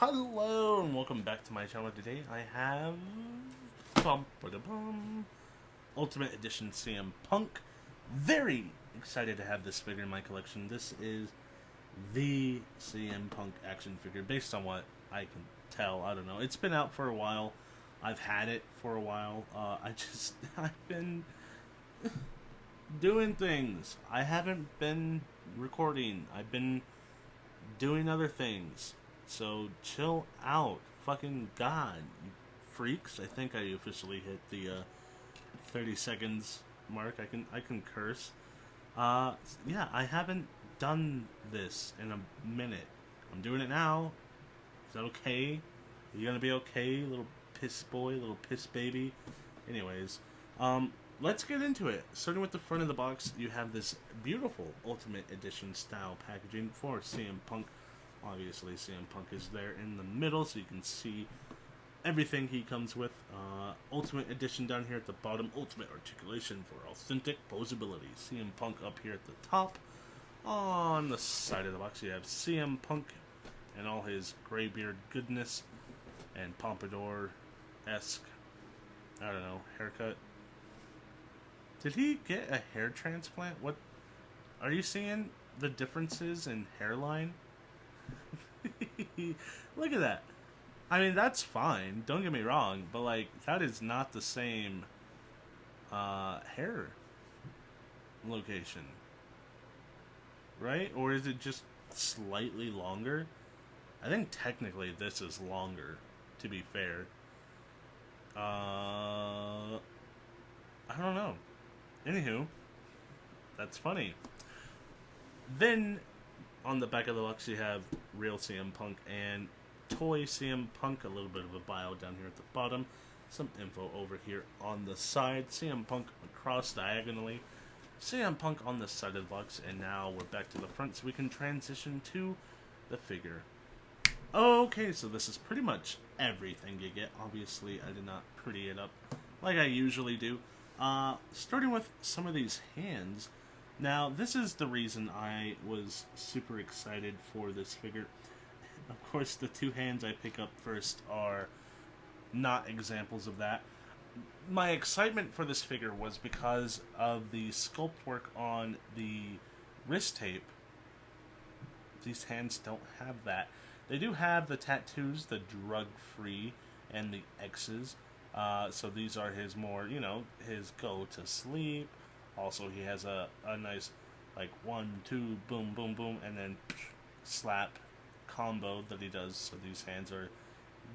Hello and welcome back to my channel. Today I have Ultimate Edition CM Punk. Very excited to have this figure in my collection. This is the CM Punk action figure based on what I can tell. I don't know. It's been out for a while. I've had it for a while. I've been doing things. I haven't been recording. I've been doing other things. So chill out. Fucking God, you freaks. I think I officially hit the 30 seconds mark. I can curse. Yeah, I haven't done this in a minute. I'm doing it now. Is that okay? Are you gonna be okay, little piss boy, little piss baby? Anyways, let's get into it. Starting with the front of the box, you have this beautiful Ultimate Edition style packaging for CM Punk. Obviously, CM Punk is there in the middle, so you can see everything he comes with. Ultimate Edition down here at the bottom. Ultimate articulation for authentic posability. CM Punk up here at the top. On the side of the box, you have CM Punk and all his graybeard goodness and pompadour-esque, I don't know, haircut. Did he get a hair transplant? What? Are you seeing the differences in hairline? Look at that. I mean, that's fine. Don't get me wrong, but like that is not the same hair location, right? Or is it just slightly longer? I think technically this is longer. To be fair, I don't know. Anywho, that's funny. Then on the back of the box, you have real CM Punk and toy CM Punk. A little bit of a bio down here at the bottom. Some info over here on the side. CM Punk across diagonally. CM Punk on the side of the box. And now we're back to the front so we can transition to the figure. Okay, so this is pretty much everything you get. Obviously, I did not pretty it up like I usually do. Starting with some of these hands. Now, this is the reason I was super excited for this figure. Of course, the two hands I pick up first are not examples of that. My excitement for this figure was because of the sculpt work on the wrist tape. These hands don't have that. They do have the tattoos, the drug-free, and the X's. So these are his more, his go to sleep. Also, he has a nice, like, 1, 2, boom, boom, boom, and then slap combo that he does. So these hands are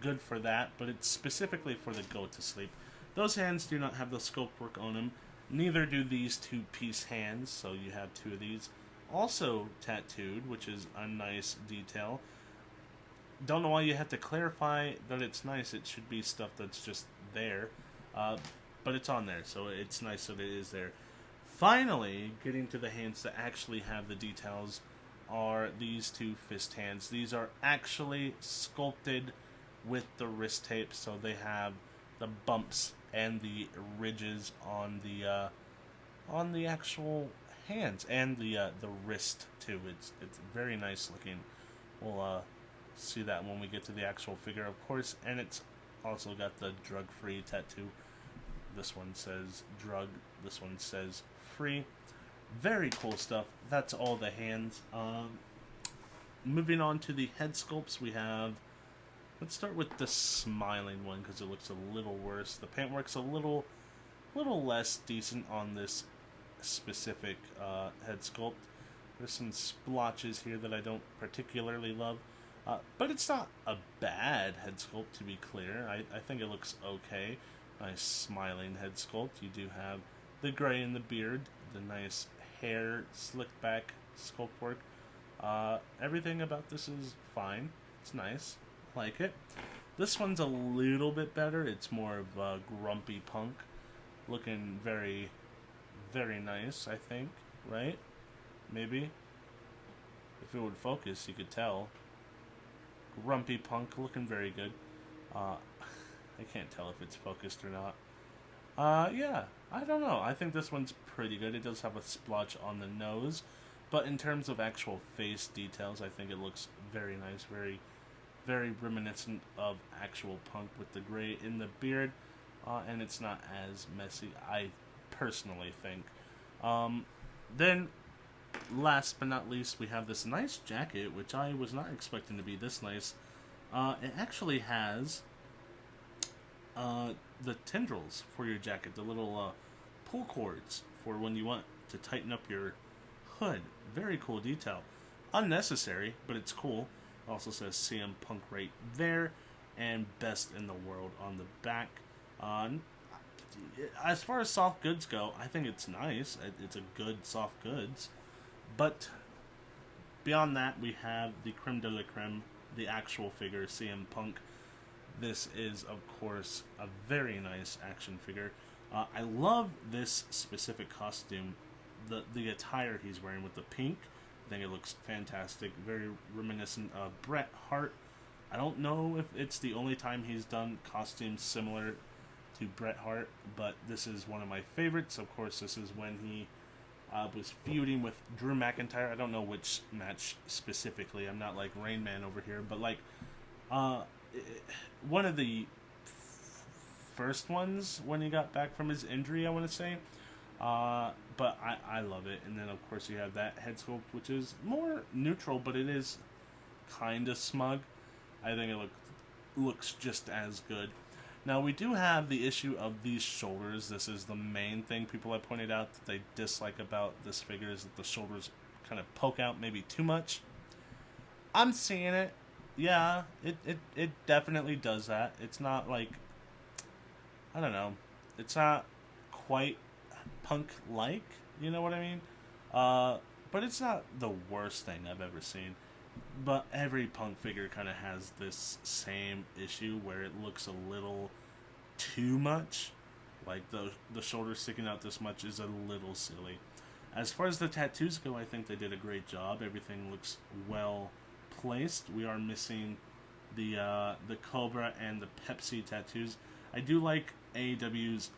good for that, but it's specifically for the go-to-sleep. Those hands do not have the sculpt work on them. Neither do these two-piece hands, so you have two of these. Also tattooed, which is a nice detail. Don't know why you have to clarify that it's nice. It should be stuff that's just there. But it's on there, so it's nice that it is there. Finally, getting to the hands that actually have the details are these two fist hands. These are actually sculpted with the wrist tape, so they have the bumps and the ridges on the actual hands and the wrist too. It's very nice looking. We'll see that when we get to the actual figure, of course, and it's also got the drug-free tattoo. This one says drug, this one says free. Very cool stuff. That's all the hands. Moving on to the head sculpts, we have, let's start with the smiling one because it looks a little worse. The paint work's a little less decent on this specific head sculpt. There's some splotches here that I don't particularly love. But it's not a bad head sculpt, to be clear. I think it looks okay. Nice smiling head sculpt. You do have the gray in the beard, the nice hair slicked back sculpt work. Everything about this is fine. It's nice. I like it. This one's a little bit better. It's more of a grumpy Punk. Looking very, very nice, I think. Right? Maybe? If it would focus, you could tell. Grumpy Punk, looking very good. I can't tell if it's focused or not. Yeah, I don't know. I think this one's pretty good. It does have a splotch on the nose, but in terms of actual face details, I think it looks very nice, very very reminiscent of actual Punk with the gray in the beard, and it's not as messy, I personally think. Then, last but not least, we have this nice jacket, which I was not expecting to be this nice. It actually has the tendrils for your jacket, the little pull cords for when you want to tighten up your hood. Very cool detail. Unnecessary, but it's cool. It also says CM Punk right there, and best in the world on the back. As far as soft goods go, I think it's nice. It's a good soft goods. But beyond that, we have the creme de la creme, the actual figure, CM Punk. This is, of course, a very nice action figure. I love this specific costume, the attire he's wearing with the pink. I think it looks fantastic, very reminiscent of Bret Hart. I don't know if it's the only time he's done costumes similar to Bret Hart, but this is one of my favorites. Of course, this is when he was feuding with Drew McIntyre. I don't know which match specifically. I'm not like Rain Man over here, but like one of the first ones when he got back from his injury, I want to say. But I love it. And then, of course, you have that head sculpt, which is more neutral, but it is kind of smug. I think it looks just as good. Now, we do have the issue of these shoulders. This is the main thing people have pointed out that they dislike about this figure, is that the shoulders kind of poke out maybe too much. I'm seeing it. Yeah, it definitely does that. It's not like, I don't know, it's not quite Punk-like, you know what I mean? But it's not the worst thing I've ever seen. But every Punk figure kind of has this same issue where it looks a little too much. Like the shoulders sticking out this much is a little silly. As far as the tattoos go, I think they did a great job. Everything looks well placed. We are missing the Cobra and the Pepsi tattoos. I do like AEW's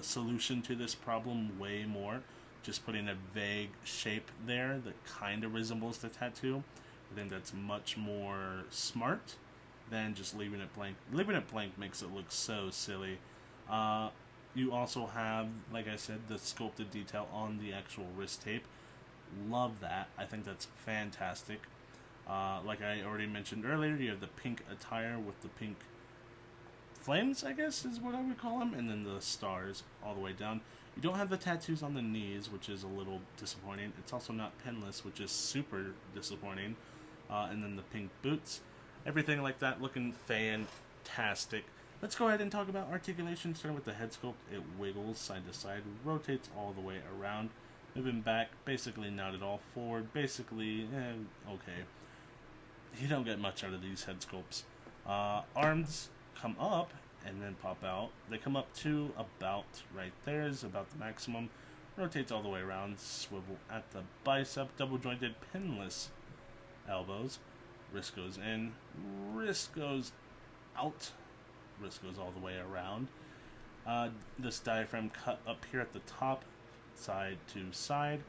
solution to this problem way more. Just putting a vague shape there that kind of resembles the tattoo. I think that's much more smart than just leaving it blank. Leaving it blank makes it look so silly. You also have, like I said, the sculpted detail on the actual wrist tape. Love that. I think that's fantastic. Like I already mentioned earlier, you have the pink attire with the pink flames, I guess is what I would call them, and then the stars all the way down. You don't have the tattoos on the knees, which is a little disappointing. It's also not pinless, which is super disappointing. And then the pink boots. Everything like that looking fantastic. Let's go ahead and talk about articulation, starting with the head sculpt. It wiggles side to side, rotates all the way around. Moving back, basically not at all. Forward, basically, okay. You don't get much out of these head sculpts. Arms come up and then pop out. They come up to about right there is about the maximum. Rotates all the way around, swivel at the bicep, double jointed pinless elbows. Wrist goes in, wrist goes out, wrist goes all the way around. This diaphragm cut up here at the top, side to side,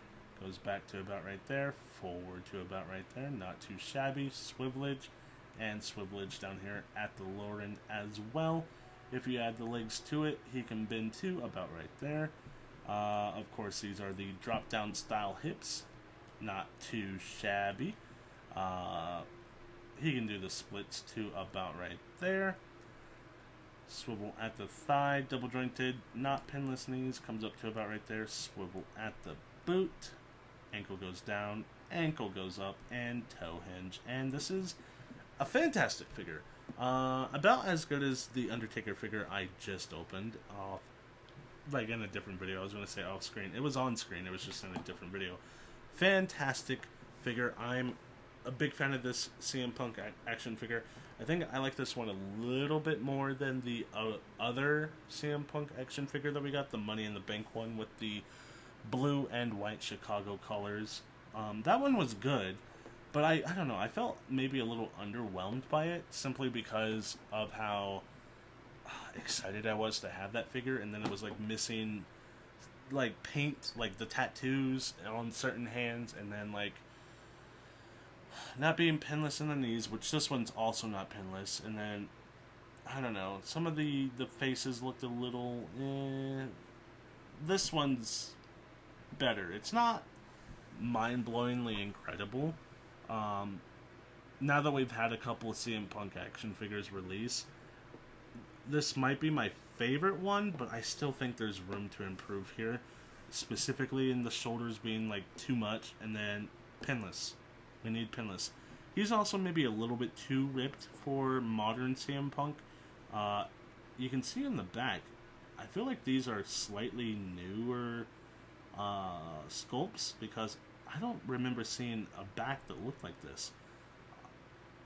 goes back to about right there, forward to about right there, not too shabby. Swivelage and swivelage down here at the lower end as well. If you add the legs to it, he can bend to about right there. Of course, these are the drop down style hips, not too shabby. He can do the splits to about right there. Swivel at the thigh, double jointed, not pinless knees, comes up to about right there. Swivel at the boot, ankle goes down, ankle goes up, and toe hinge. And this is a fantastic figure. About as good as the Undertaker figure I just opened off, like in a different video. I was going to say off screen. It was on screen. It was just in a different video. Fantastic figure. I'm a big fan of this CM Punk action figure. I think I like this one a little bit more than the other CM Punk action figure that we got, the Money in the Bank one with the blue and white Chicago colors. That one was good, but I don't know, I felt maybe a little underwhelmed by it, simply because of how excited I was to have that figure, and then it was like missing like paint, like the tattoos on certain hands, and then like not being pinless in the knees, which this one's also not pinless, and then I don't know, some of the faces looked a little this one's better. It's not mind-blowingly incredible. Now that we've had a couple of CM Punk action figures release, this might be my favorite one, but I still think there's room to improve here, specifically in the shoulders being like too much, and then pinless. We need pinless. He's also maybe a little bit too ripped for modern CM Punk. You can see in the back, I feel like these are slightly newer sculpts, because I don't remember seeing a back that looked like this.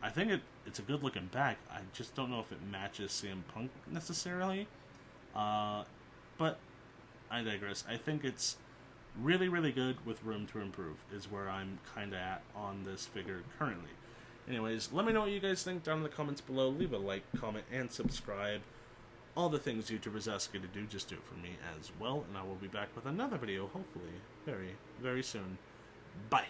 I think it's a good looking back. I just don't know if it matches CM Punk necessarily. But I digress. I think it's really, really good with room to improve is where I'm kind of at on this figure currently. Anyways, let me know what you guys think down in the comments below. Leave a like, comment, and subscribe. All the things YouTubers ask you to do, just do it for me as well. And I will be back with another video, hopefully, very, very soon. Bye.